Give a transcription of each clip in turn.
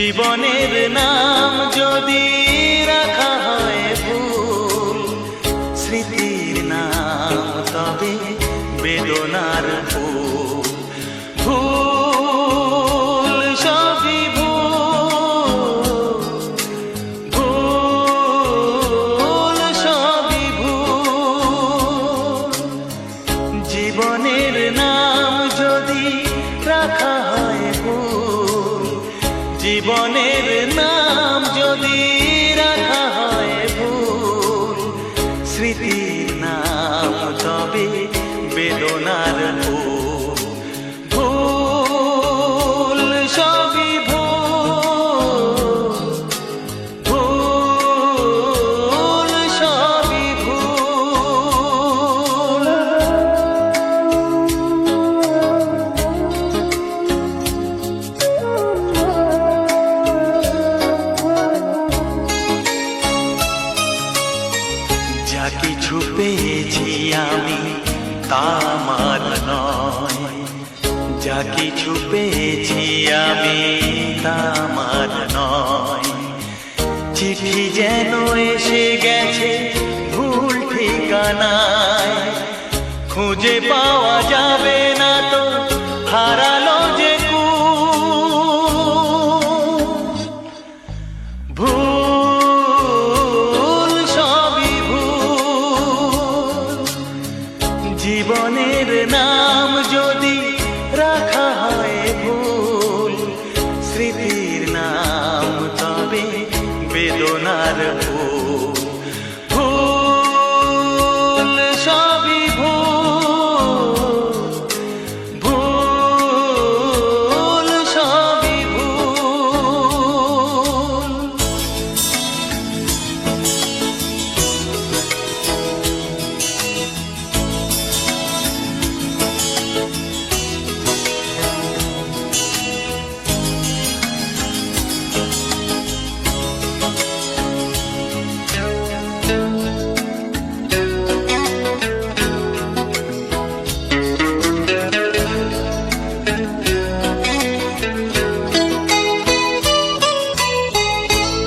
জীবনের নাম যদি রাখা হয় ভুল, স্মৃতির নাম তবে বেদনার ফুল। ভুল সবই ভুল, ভুল সবই ভুল। জীবনের নাম যদি রাখা হয় ভুল, জীবনের নাম যদি রাখা হয় ভুল, স্মৃতির নাম তবে বেদনার ফুল। ভুল সবই ভুল, ভুল সবই ভুল। যা কিছু পেয়েছি আমি তা আমার নয়, যা কিছু পেয়েছি আমি তা আমার নয়। চিঠি যেন এসে গেছে ভুল ঠিকানায়, খুঁজে পাওয়া যাবে না তো হারালো যে ভুল সবই ভুল। জীবনের নাম যদি রাখা হয় ভুল, স্মৃতির নাম তবে বেদনার ফুল। ভুল সবই ভুল, ভুল সবই ভুল।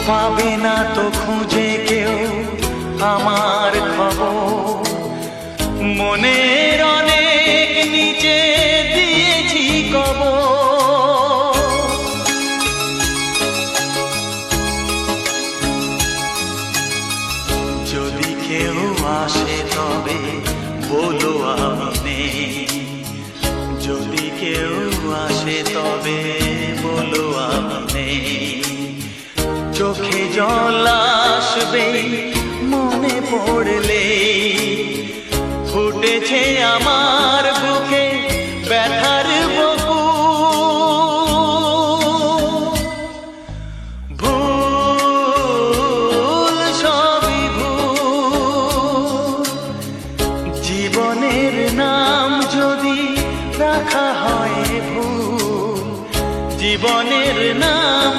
পাবে না তো খুঁজে কেউ আমার খবর, মনের অনেক নিচে দিয়েছি কবর। যদি কেউ আসে তবে বলো আমি নেই, যদি কেউ আসে তবে বলো আমি নেই। চোখে জল আসবে মনে পড়লে, ফুটেছে আমার বুকে ব্যথার বকুল। ভুল সবই ভুল। জীবনের নাম যদি রাখা হয় ভুল, জীবনের নাম